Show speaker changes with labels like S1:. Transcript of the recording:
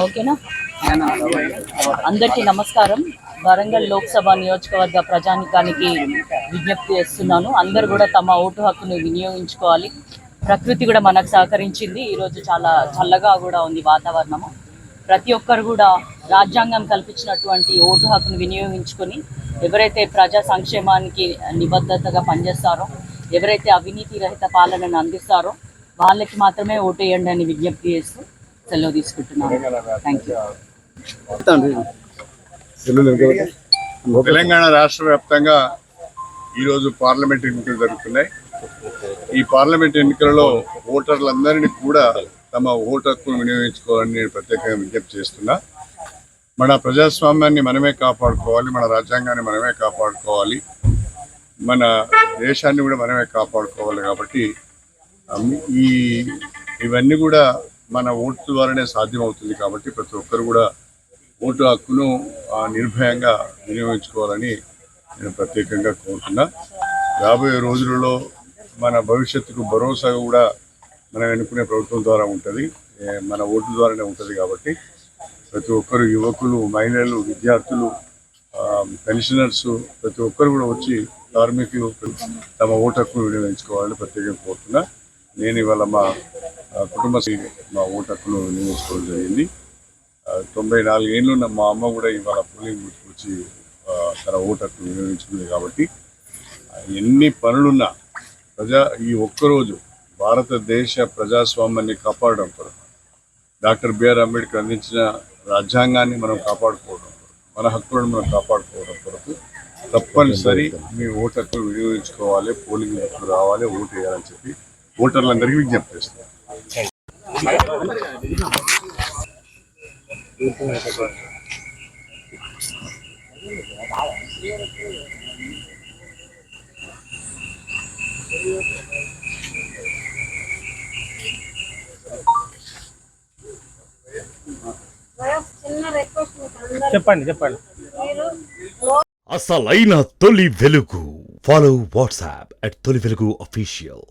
S1: ఓకేనా. అందరికీ నమస్కారం. వరంగల్ లోక్సభ నియోజకవర్గ ప్రజానికానికి విజ్ఞప్తి చేస్తున్నాను. అందరూ కూడా తమ ఓటు హక్కును వినియోగించుకోవాలి. ప్రకృతి కూడా మనకు సహకరించింది. ఈరోజు చాలా చల్లగా కూడా ఉంది వాతావరణము. ప్రతి ఒక్కరు కూడా రాజ్యాంగం కల్పించినటువంటి ఓటు హక్కును వినియోగించుకొని ఎవరైతే ప్రజా సంక్షేమానికి నిబద్ధతగా పనిచేస్తారో, ఎవరైతే అవినీతి రహిత పాలనను అందిస్తారో వాళ్ళకి మాత్రమే ఓటు వేయండి అని విజ్ఞప్తి చేస్తూ సెలవు తీసుకుంటున్నాను. Thank
S2: you. తెలంగాణ రాష్ట్ర వ్యాప్తంగా ఈరోజు పార్లమెంట్ ఎన్నికలు జరుగుతున్నాయి. ఈ పార్లమెంట్ ఎన్నికలలో ఓటర్లందరినీ కూడా తమ ఓటు హక్కును వినియోగించుకోవాలని నేను ప్రత్యేకంగా విజ్ఞప్తి చేస్తున్నా. మన ప్రజాస్వామ్యాన్ని మనమే కాపాడుకోవాలి, మన రాజ్యాంగాన్ని మనమే కాపాడుకోవాలి, మన దేశాన్ని కూడా మనమే కాపాడుకోవాలి. కాబట్టి ఇవన్నీ కూడా మన ఓటు ద్వారానే సాధ్యమవుతుంది. కాబట్టి ప్రతి ఒక్కరు కూడా ఓటు హక్కును నిర్భయంగా వినియోగించుకోవాలని నేను ప్రత్యేకంగా కోరుతున్నా. రాబోయే రోజులలో మన భవిష్యత్తుకు భరోసా కూడా మనం ఎన్నుకునే ప్రభుత్వం ద్వారా ఉంటుంది, మన ఓటు ద్వారానే ఉంటుంది. కాబట్టి ప్రతి ఒక్కరు యువకులు, మహిళలు, విద్యార్థులు, పెన్షనర్స్ ప్రతి ఒక్కరు కూడా వచ్చి కార్మికులు తమ ఓటు హక్కును వినియోగించుకోవాలని ప్రత్యేకంగా కోరుతున్నా. నేను ఇవాళ మా కుటుంబ మా ఓటు హక్కును వినియోగించుకోవడం జరిగింది. 94 ఏళ్ళు ఉన్న మా అమ్మ కూడా ఇవాళ పోలింగ్ బూత్కి వచ్చి తన ఓటు హక్కును వినియోగించుకుంది. కాబట్టి ఎన్ని పనులున్నా ఈ ఒక్కరోజు భారతదేశ ప్రజాస్వామ్యాన్ని కాపాడడం కొరకు, డాక్టర్ బిఆర్ అంబేద్కర్ అందించిన రాజ్యాంగాన్ని మనం కాపాడుకోవడం, మన హక్కులను మనం కాపాడుకోవడం కొరకు తప్పనిసరి మీ ఓటు హక్కును వినియోగించుకోవాలి, పోలింగ్ బూత్కు రావాలి, ఓటు వేయాలని చెప్పి ఓటర్లందరికీ విజ్ఞప్తి చేస్తున్నాం.
S3: చెప్పండి.
S4: అసలైన తొలి వెలుగు. ఫాలో వాట్సాప్ @తొలి వెలుగు official.